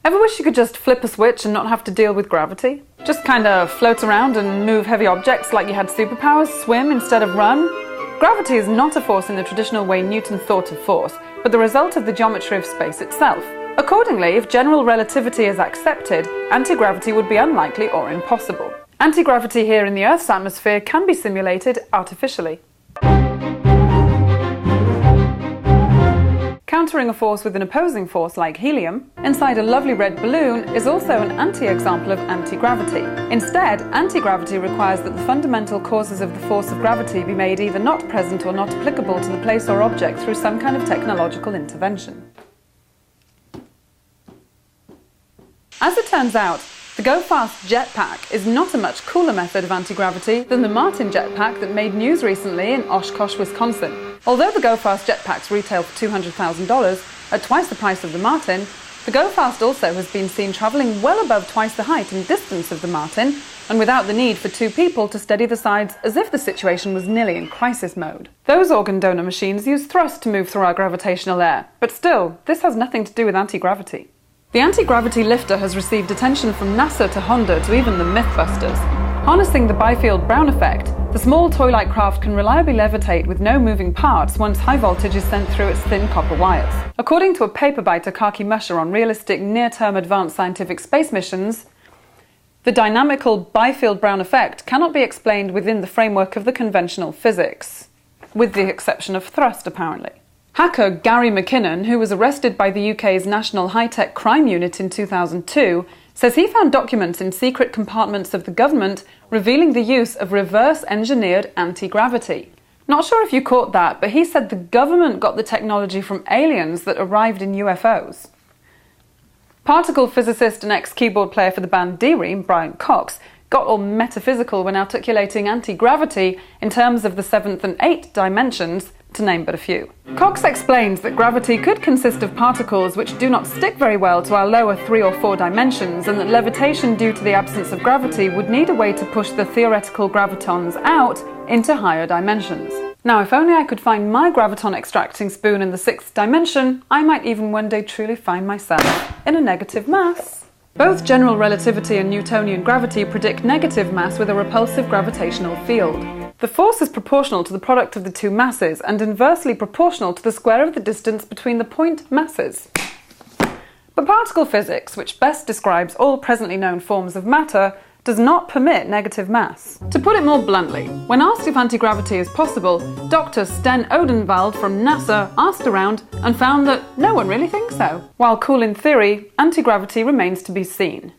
Ever wish you could just flip a switch and not have to deal with gravity? Just kinda float around and move heavy objects like you had superpowers, swim instead of run? Gravity is not a force in the traditional way Newton thought of force, but the result of the geometry of space itself. Accordingly, if general relativity is accepted, antigravity would be unlikely or impossible. Antigravity here in the Earth's atmosphere can be simulated artificially. Countering a force with an opposing force like helium inside a lovely red balloon is also an anti-example of anti-gravity. Instead, anti-gravity requires that the fundamental causes of the force of gravity be made either not present or not applicable to the place or object through some kind of technological intervention. As it turns out, the go-fast jetpack is not a much cooler method of anti-gravity than the Martin jetpack that made news recently in Oshkosh, Wisconsin. Although the go-fast jetpacks retail for $200,000, at twice the price of the Martin, the go-fast also has been seen travelling well above twice the height and distance of the Martin, and without the need for two people to steady the sides as if the situation was nearly in crisis mode. Those organ donor machines use thrust to move through our gravitational air, but still, this has nothing to do with anti-gravity. The anti-gravity lifter has received attention from NASA to Honda to even the Mythbusters. Harnessing the Biefeld-Brown effect, the small toy-like craft can reliably levitate with no moving parts once high voltage is sent through its thin copper wires. According to a paper by Takaaki Musher on realistic near-term advanced scientific space missions, the dynamical Biefeld-Brown effect cannot be explained within the framework of the conventional physics, with the exception of thrust, apparently. Hacker Gary McKinnon, who was arrested by the UK's National High-Tech Crime Unit in 2002, says he found documents in secret compartments of the government revealing the use of reverse-engineered anti-gravity. Not sure if you caught that, but he said the government got the technology from aliens that arrived in UFOs. Particle physicist and ex-keyboard player for the band D-Ream, Brian Cox, got all metaphysical when articulating anti-gravity in terms of the 7th and 8th dimensions, to name but a few. Cox explains that gravity could consist of particles which do not stick very well to our lower 3 or 4 dimensions, and that levitation due to the absence of gravity would need a way to push the theoretical gravitons out into higher dimensions. Now, if only I could find my graviton extracting spoon in the 6th dimension, I might even one day truly find myself in a negative mass. Both general relativity and Newtonian gravity predict negative mass with a repulsive gravitational field. The force is proportional to the product of the two masses and inversely proportional to the square of the distance between the point masses. But particle physics, which best describes all presently known forms of matter, does not permit negative mass. To put it more bluntly, when asked if anti-gravity is possible, Dr. Sten Odenwald from NASA asked around and found that no one really thinks so. While cool in theory, anti-gravity remains to be seen.